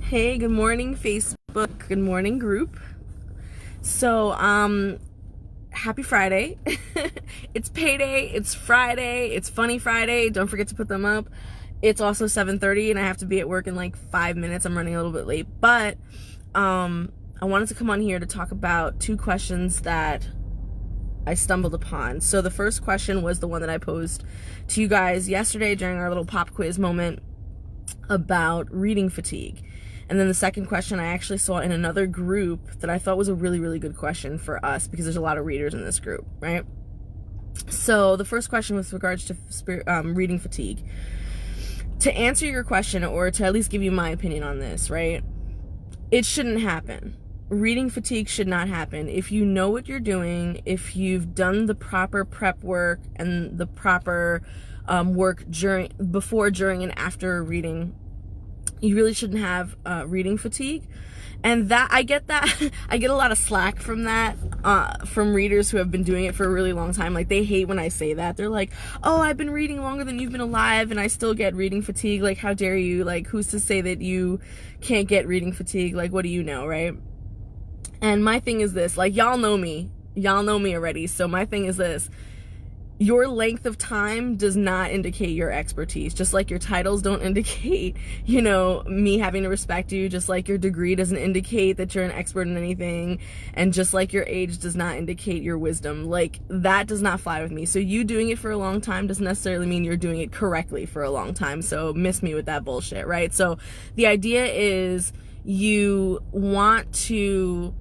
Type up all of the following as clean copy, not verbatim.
Hey, good morning, Facebook. Good morning, group. So, happy Friday. It's payday. It's Friday. It's Funny Friday. Don't forget to put them up. It's also 7:30 and I have to be at work in like 5 minutes. I'm running a little bit late, but I wanted to come on here to talk about two questions that I stumbled upon. So the first question was the one that I posed to you guys yesterday during our little pop quiz moment about reading fatigue. And then the second question I actually saw in another group that I thought was a really, really good question for us because there's a lot of readers in this group, right? So the first question with regards to reading fatigue. To answer your question, or to at least give you my opinion on this, right? It shouldn't happen. Reading fatigue should not happen. If you know what you're doing, if you've done the proper prep work and the proper work before, during, and after reading, you really shouldn't have reading fatigue. And that I get a lot of slack from that, from readers who have been doing it for a really long time. Like, they hate when I say that. They're like, oh, I've been reading longer than you've been alive and I still get reading fatigue. Like, how dare you? Like, who's to say that you can't get reading fatigue? Like, what do you know, right? And my thing is this, like, y'all know me already. So my thing is this: your length of time does not indicate your expertise. Just like your titles don't indicate, me having to respect you. Just like your degree doesn't indicate that you're an expert in anything. And just like your age does not indicate your wisdom. Like, that does not fly with me. So you doing it for a long time doesn't necessarily mean you're doing it correctly for a long time. So miss me with that bullshit, right? So the idea is you want to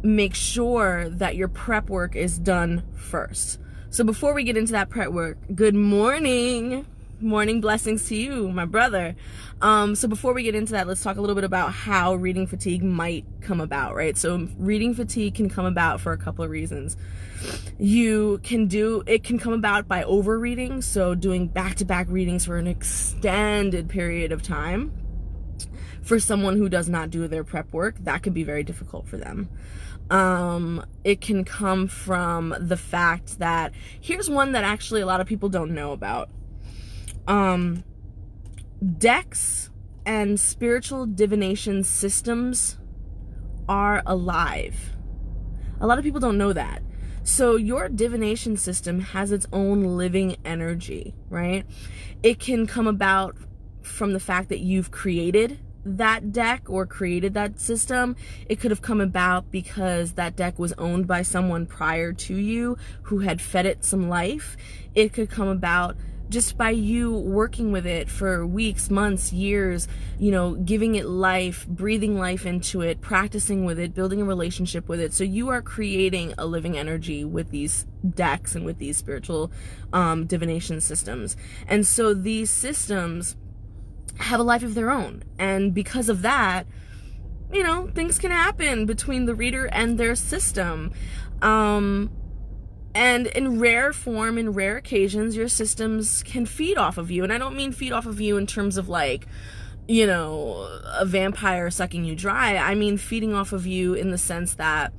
make sure that your prep work is done first. So before we get into that prep work, good morning blessings to you, my brother. So before we get into that, let's talk a little bit about how reading fatigue might come about, right? So reading fatigue can come about for a couple of reasons. It can come about by overreading, so doing back-to-back readings for an extended period of time. For someone who does not do their prep work, that could be very difficult for them. It can come from the fact that, here's one that actually a lot of people don't know about. Decks and spiritual divination systems are alive. A lot of people don't know that. So your divination system has its own living energy, right? It can come about from the fact that you've created that deck or created that system. It could have come about because that deck was owned by someone prior to you who had fed it some life. It could come about just by you working with it for weeks, months, years, giving it life, breathing life into it, practicing with it, building a relationship with it. So you are creating a living energy with these decks and with these spiritual divination systems. And so these systems have a life of their own, and because of that, things can happen between the reader and their system, and in rare occasions, your systems can feed off of you. And I don't mean feed off of you in terms of like, a vampire sucking you dry. I mean feeding off of you in the sense that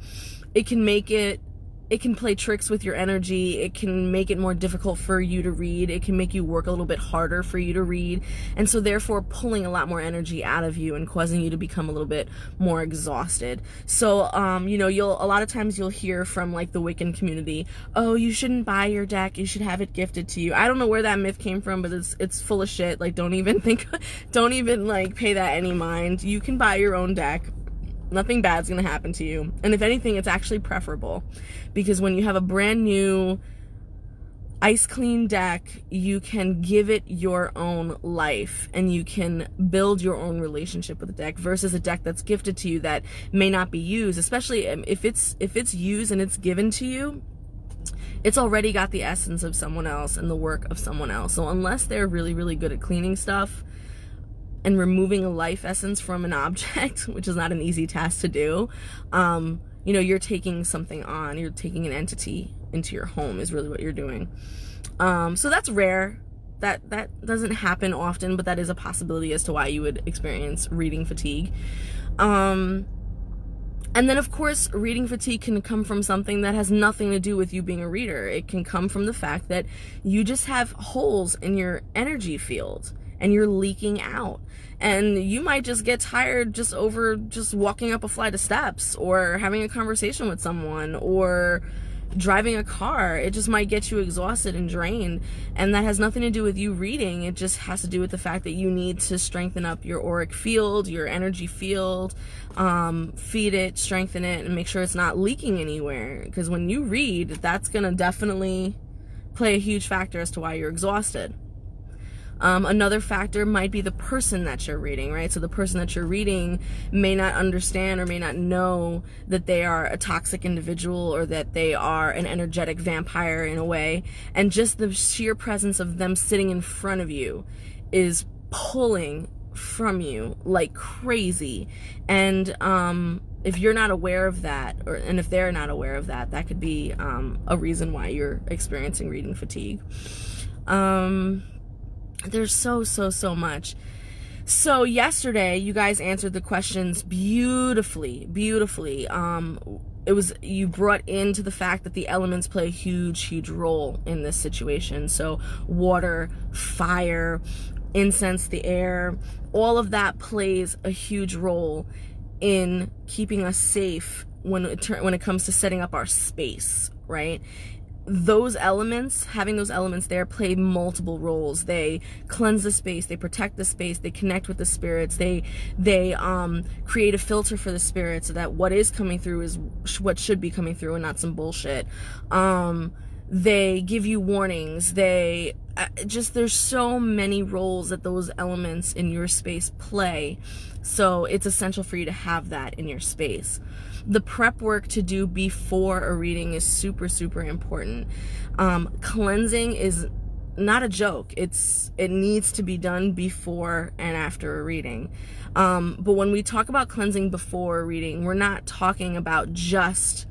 it can play tricks with your energy. It can make it more difficult for you to read. It can make you work a little bit harder for you to read. And so therefore pulling a lot more energy out of you and causing you to become a little bit more exhausted. So, a lot of times you'll hear from like the Wiccan community, oh, you shouldn't buy your deck. You should have it gifted to you. I don't know where that myth came from, but it's full of shit. Like, don't even like pay that any mind. You can buy your own deck. Nothing bad's gonna happen to you. And if anything, it's actually preferable, because when you have a brand new ice clean deck, you can give it your own life and you can build your own relationship with the deck, versus a deck that's gifted to you that may not be used. Especially if it's used and it's given to you, it's already got the essence of someone else and the work of someone else. So unless they're really, really good at cleaning stuff and removing a life essence from an object, which is not an easy task to do, you're taking something on. You're taking an entity into your home is really what you're doing. So that's rare. That doesn't happen often, but that is a possibility as to why you would experience reading fatigue. And then, of course, reading fatigue can come from something that has nothing to do with you being a reader. It can come from the fact that you just have holes in your energy field and you're leaking out. And you might just get tired just over just walking up a flight of steps, or having a conversation with someone, or driving a car. It just might get you exhausted and drained, and that has nothing to do with you reading. It just has to do with the fact that you need to strengthen up your auric field, your energy field, feed it, strengthen it, and make sure it's not leaking anywhere, because when you read, that's gonna definitely play a huge factor as to why you're exhausted. Another factor might be the person that you're reading, right? So the person that you're reading may not understand or may not know that they are a toxic individual, or that they are an energetic vampire in a way. And just the sheer presence of them sitting in front of you is pulling from you like crazy. And if you're not aware of that, and if they're not aware of that, that could be a reason why you're experiencing reading fatigue. There's so much. So yesterday, you guys answered the questions beautifully. You brought into the fact that the elements play a huge role in this situation. So water, fire, incense, the air, all of that plays a huge role in keeping us safe when it comes to setting up our space, right? Those elements, having those elements there, play multiple roles. They cleanse the space, they protect the space, they connect with the spirits, they create a filter for the spirit so that what is coming through is what should be coming through and not some bullshit. They give you warnings. They there's so many roles that those elements in your space play. So it's essential for you to have that in your space. The prep work to do before a reading is super important. Cleansing is not a joke. It needs to be done before and after a reading. But when we talk about cleansing before a reading, we're not talking about just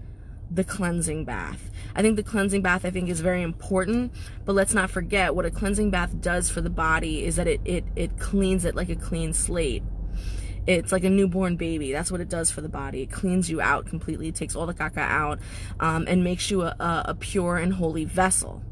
the cleansing bath. I think the cleansing bath, is very important, but let's not forget what a cleansing bath does for the body is that it cleans it like a clean slate. It's like a newborn baby. That's what it does for the body. It cleans you out completely. It takes all the caca out, and makes you a pure and holy vessel.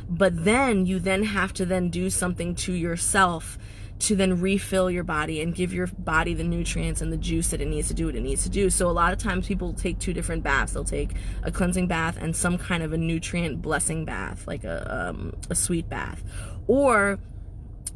But then you have to do something to yourself to then refill your body and give your body the nutrients and the juice that it needs to do what it needs to do. So a lot of times people take two different baths. They'll take a cleansing bath and some kind of a nutrient blessing bath, like a sweet bath. Or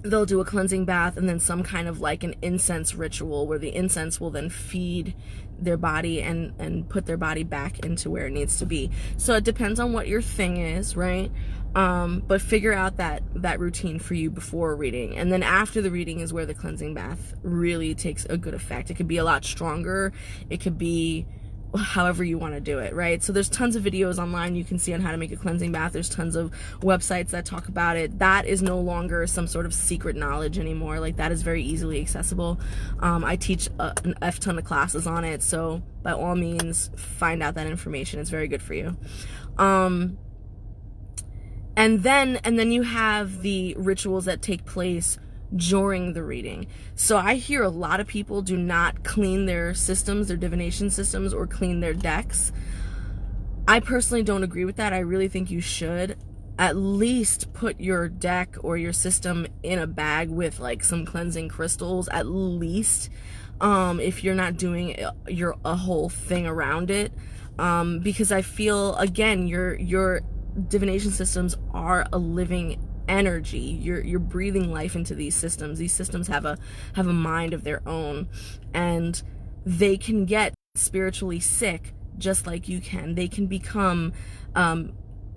they'll do a cleansing bath and then some kind of like an incense ritual where the incense will then feed their body and put their body back into where it needs to be. So it depends on what your thing is, right? But figure out that routine for you before a reading. And then after the reading is where the cleansing bath really takes a good effect. It could be a lot stronger. It could be however you want to do it, right? So there's tons of videos online you can see on how to make a cleansing bath. There's tons of websites that talk about it. That is no longer some sort of secret knowledge anymore. Like, that is very easily accessible. I teach an F ton of classes on it, so by all means find out that information. It's very good for you. And then you have the rituals that take place during the reading. So I hear a lot of people do not clean their systems, their divination systems, or clean their decks. I personally don't agree with that. I really think you should at least put your deck or your system in a bag with like some cleansing crystals, at least, if you're not doing a whole thing around it, because I feel, again, your divination systems are a living energy. You're breathing life into these systems. These systems have a mind of their own, and they can get spiritually sick just like you can. They can become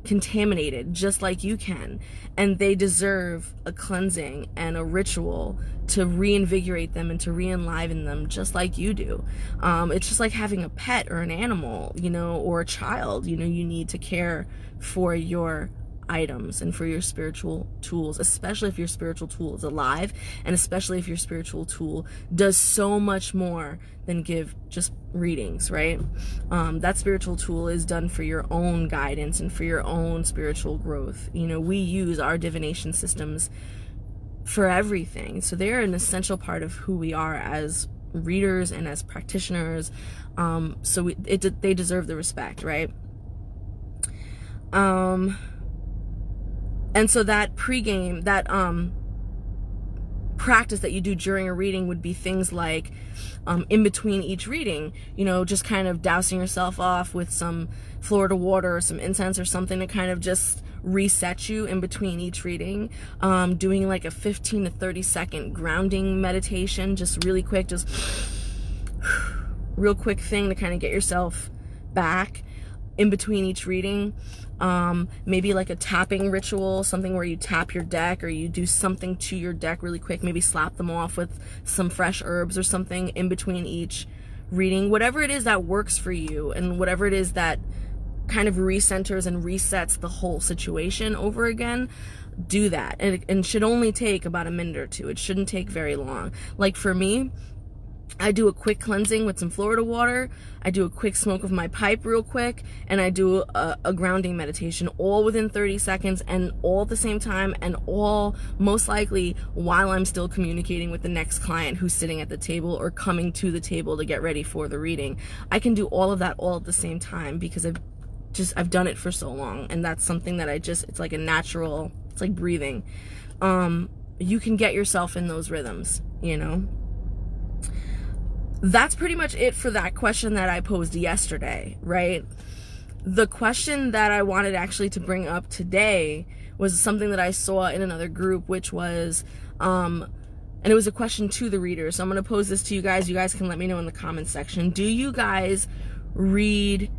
contaminated just like you can, and they deserve a cleansing and a ritual to reinvigorate them and to re-enliven them just like you do. It's just like having a pet or an animal, or a child. You need to care for your items and for your spiritual tools, especially if your spiritual tool is alive, and especially if your spiritual tool does so much more than give just readings, right? That spiritual tool is done for your own guidance and for your own spiritual growth. We use our divination systems for everything, so they're an essential part of who we are as readers and as practitioners. So they deserve the respect, right? And so that pregame, practice that you do during a reading would be things like, in between each reading, you know, just kind of dousing yourself off with some Florida water or some incense or something to kind of just reset you in between each reading. Doing like a 15 to 30 second grounding meditation, just really quick, just real quick thing to kind of get yourself back in between each reading. Maybe like a tapping ritual, something where you tap your deck or you do something to your deck really quick, maybe slap them off with some fresh herbs or something in between each reading. Whatever it is that works for you, and whatever it is that kind of recenters and resets the whole situation over again, do that. And should only take about a minute or two. It shouldn't take very long. Like for me, I do a quick cleansing with some Florida water, I do a quick smoke of my pipe real quick, and I do a grounding meditation, all within 30 seconds and all at the same time, and all most likely while I'm still communicating with the next client who's sitting at the table or coming to the table to get ready for the reading. I can do all of that all at the same time because I've done it for so long, and that's something that it's like a natural, it's like breathing. You can get yourself in those rhythms, you know? That's pretty much it for that question that I posed yesterday, right? The question that I wanted actually to bring up today was something that I saw in another group, which was, and it was a question to the readers. So I'm going to pose this to you guys. You guys can let me know in the comments section. Do you guys read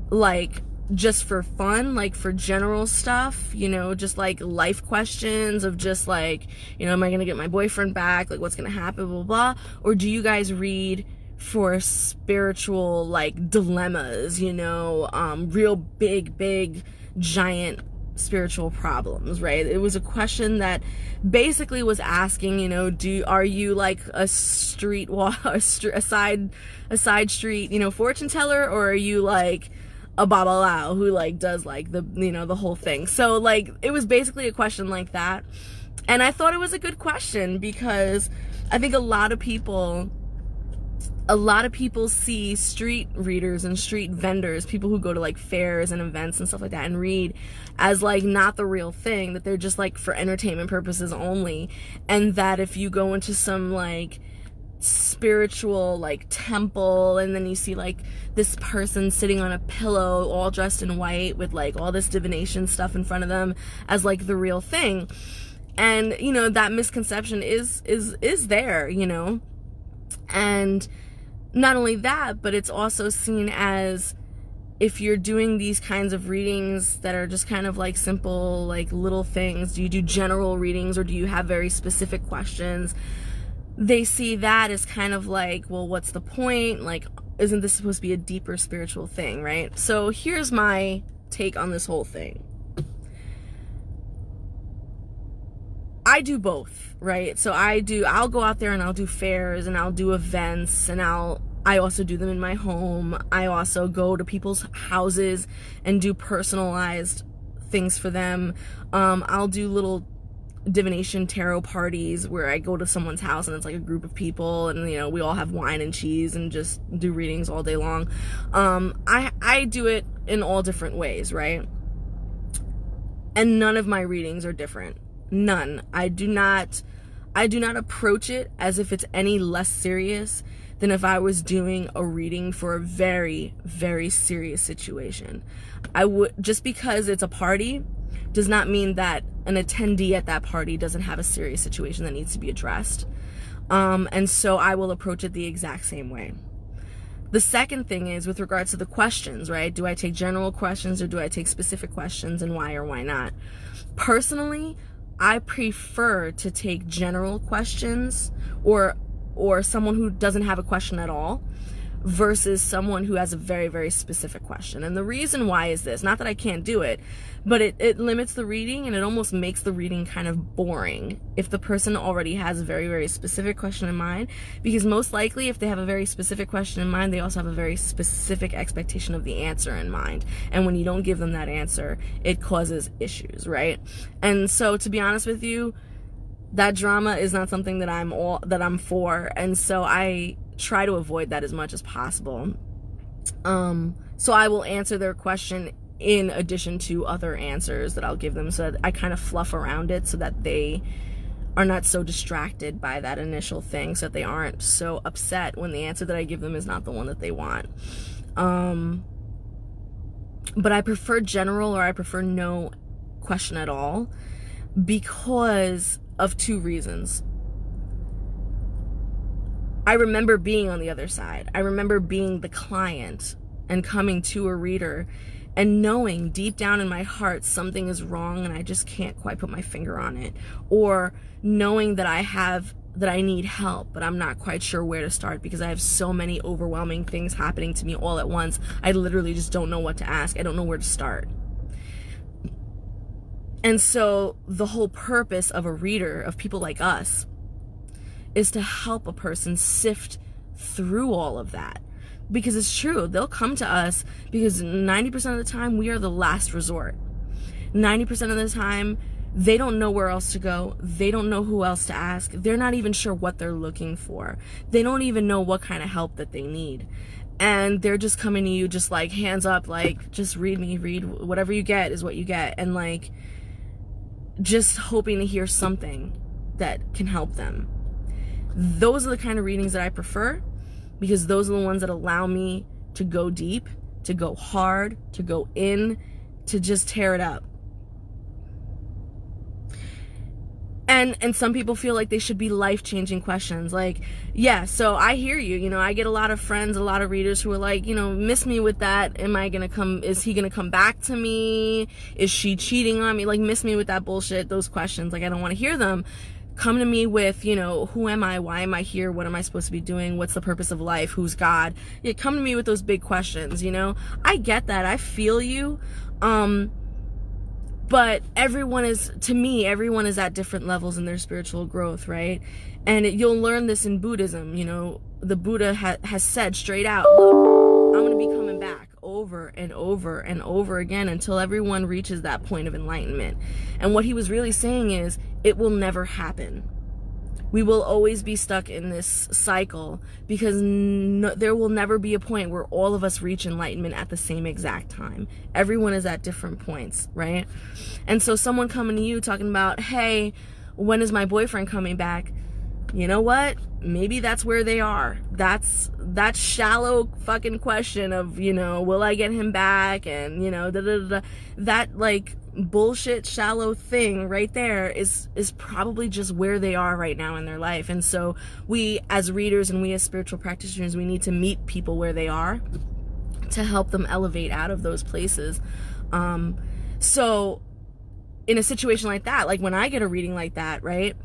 like just for fun, like for general stuff, you know, just like life questions of just like, you know, am I going to get my boyfriend back? Like what's going to happen, blah, blah, blah. Or do you guys read for spiritual like dilemmas, you know, real big, giant spiritual problems, right? It was a question that basically was asking, you know, are you like a side street, you know, fortune teller, or are you like a babalao who like does like the, you know, the whole thing? So like it was basically a question like that, and I thought it was a good question because I think a lot of people see street readers and street vendors, people who go to like fairs and events and stuff like that and read, as like not the real thing, that they're just like for entertainment purposes only, and that if you go into some like spiritual like temple and then you see like this person sitting on a pillow all dressed in white with like all this divination stuff in front of them as like the real thing. And you know, that misconception is there, you know. And not only that, but it's also seen as, if you're doing these kinds of readings that are just kind of like simple like little things, do you do general readings or do you have very specific questions? They see that as kind of like, well, what's the point? Like, isn't this supposed to be a deeper spiritual thing, right? So here's my take on this whole thing. I do both, right? So I'll go out there and I'll do fairs and I'll do events, and I also do them in my home. I also go to people's houses and do personalized things for them. I'll do little divination tarot parties where I go to someone's house and it's like a group of people, and you know, we all have wine and cheese and just do readings all day long. I do it in all different ways, right? And none of my readings are different. None. I do not approach it as if it's any less serious than if I was doing a reading for a very, very serious situation. Just because it's a party does not mean that an attendee at that party doesn't have a serious situation that needs to be addressed. And so I will approach it the exact same way. The second thing is with regards to the questions, right? Do I take general questions or do I take specific questions, and why or why not? Personally, I prefer to take general questions or someone who doesn't have a question at all versus someone who has a very, very specific question. And the reason why is this, not that I can't do it, but it limits the reading, and it almost makes the reading kind of boring if the person already has a very, very specific question in mind, because most likely if they have a very specific question in mind, they also have a very specific expectation of the answer in mind. And when you don't give them that answer, it causes issues, right? And so to be honest with you, that drama is not something that I'm for, and so I try to avoid that as much as possible. So I will answer their question in addition to other answers that I'll give them, so that I kind of fluff around it so that they are not so distracted by that initial thing, so that they aren't so upset when the answer that I give them is not the one that they want. But I prefer general, or I prefer no question at all, because of two reasons. I remember being on the other side. I remember being the client and coming to a reader and knowing deep down in my heart something is wrong and I just can't quite put my finger on it. Or knowing that I need help, but I'm not quite sure where to start because I have so many overwhelming things happening to me all at once. I literally just don't know what to ask. I don't know where to start. And so the whole purpose of a reader, of people like us, is to help a person sift through all of that. Because it's true, they'll come to us because 90% of the time we are the last resort. 90% of the time they don't know where else to go. They don't know who else to ask. They're not even sure what they're looking for. They don't even know what kind of help that they need. And they're just coming to you just like hands up, like, just read me, read whatever you get is what you get. And like, just hoping to hear something that can help them. Those are the kind of readings that I prefer, because those are the ones that allow me to go deep, to go hard, to go in, to just tear it up. And some people feel like they should be life-changing questions. Like, yeah, so I hear you. You know, I get a lot of friends, a lot of readers who are like, you know, miss me with that. Is he gonna come back to me? Is she cheating on me? Like, miss me with that bullshit, those questions. Like, I don't want to hear them. Come to me with, you know, who am I? Why am I here? What am I supposed to be doing? What's the purpose of life? Who's God? Yeah, come to me with those big questions, you know? I get that. I feel you. But everyone is at different levels in their spiritual growth, right? And you'll learn this in Buddhism. You know, the Buddha has said straight out, look, I'm going to be coming back over and over and over again until everyone reaches that point of enlightenment. And what he was really saying is, it will never happen. We will always be stuck in this cycle because there will never be a point where all of us reach enlightenment at the same exact time. Everyone is at different points, right? And so someone coming to you talking about, hey, when is my boyfriend coming back? You know what? Maybe that's where they are. That's that shallow fucking question of, you know, will I get him back? And, you know, that like bullshit shallow thing right there is probably just where they are right now in their life. And so we as readers and we as spiritual practitioners, we need to meet people where they are to help them elevate out of those places. So in a situation like that, like when I get a reading like that, right,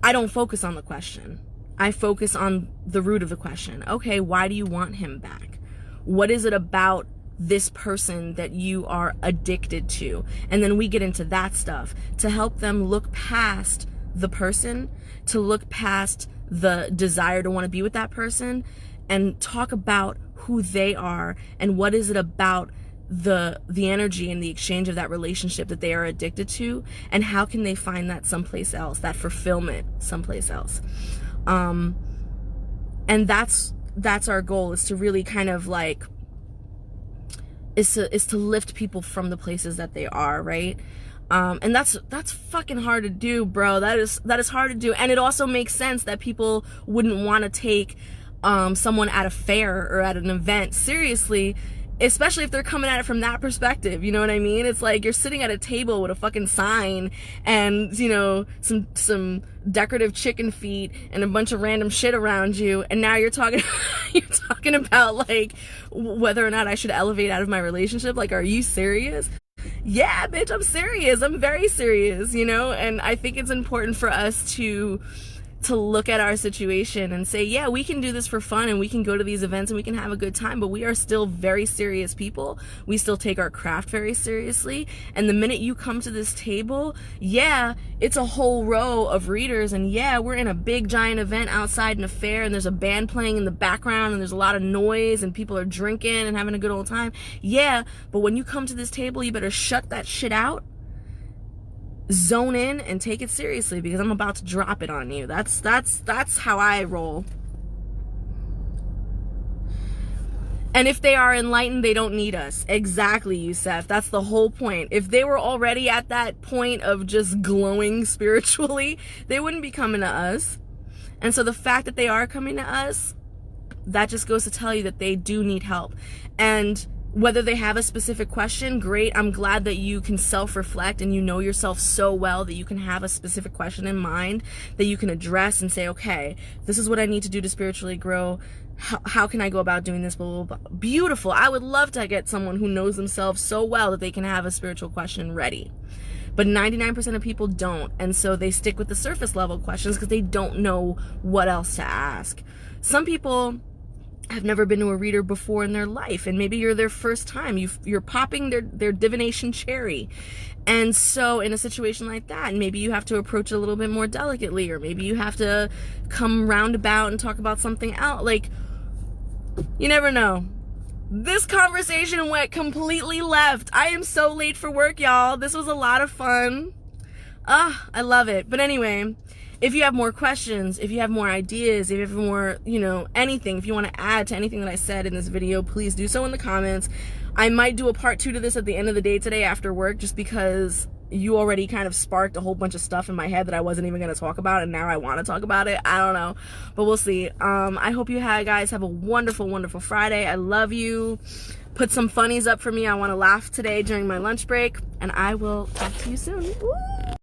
I don't focus on the question. I focus on the root of the question. Okay, why do you want him back? What is it about this person that you are addicted to? And then we get into that stuff to help them look past the person, to look past the desire to want to be with that person, and talk about who they are and what is it about the energy and the exchange of that relationship that they are addicted to, and how can they find that someplace else, that fulfillment someplace else. And that's our goal, is to really kind of like is to lift people from the places that they are, right? And that's fucking hard to do, bro. That is hard to do. And it also makes sense that people wouldn't want to take someone at a fair or at an event seriously, especially if they're coming at it from that perspective. You know what I mean? It's like you're sitting at a table with a fucking sign and, you know, some decorative chicken feet and a bunch of random shit around you, and now you're talking about like whether or not I should elevate out of my relationship. Like, are you serious? Yeah, bitch, I'm serious. I'm very serious, you know? And I think it's important for us to look at our situation and say, yeah, we can do this for fun and we can go to these events and we can have a good time, but we are still very serious people. We still take our craft very seriously. And the minute you come to this table, yeah, it's a whole row of readers, and yeah, we're in a big giant event outside in a fair, and there's a band playing in the background, and there's a lot of noise, and people are drinking and having a good old time. Yeah, but when you come to this table, you better shut that shit out, zone in, and take it seriously, because I'm about to drop it on you. That's how I roll. And if they are enlightened, they don't need us. Exactly, Yusef. That's the whole point. If they were already at that point of just glowing spiritually, they wouldn't be coming to us. And so the fact that they are coming to us, that just goes to tell you that they do need help. And whether they have a specific question, great. I'm glad that you can self-reflect and you know yourself so well that you can have a specific question in mind that you can address and say, okay, this is what I need to do to spiritually grow. How can I go about doing this? Blah, blah, blah. Beautiful. I would love to get someone who knows themselves so well that they can have a spiritual question ready. But 99% of people don't. And so they stick with the surface level questions because they don't know what else to ask. Some people have never been to a reader before in their life, and maybe you're their first time. You're popping their divination cherry. And so in a situation like that, maybe you have to approach it a little bit more delicately, or maybe you have to come roundabout and talk about something else. Like, you never know. This conversation went completely left. I am so late for work, y'all. This was a lot of fun. I love it. But anyway, if you have more questions, if you have more ideas, if you have more, anything, if you want to add to anything that I said in this video, please do so in the comments. I might do a part 2 to this at the end of the day today after work, just because you already kind of sparked a whole bunch of stuff in my head that I wasn't even going to talk about, and now I want to talk about it. I don't know, but we'll see. I hope you guys have a wonderful, wonderful Friday. I love you. Put some funnies up for me. I want to laugh today during my lunch break, and I will talk to you soon. Woo!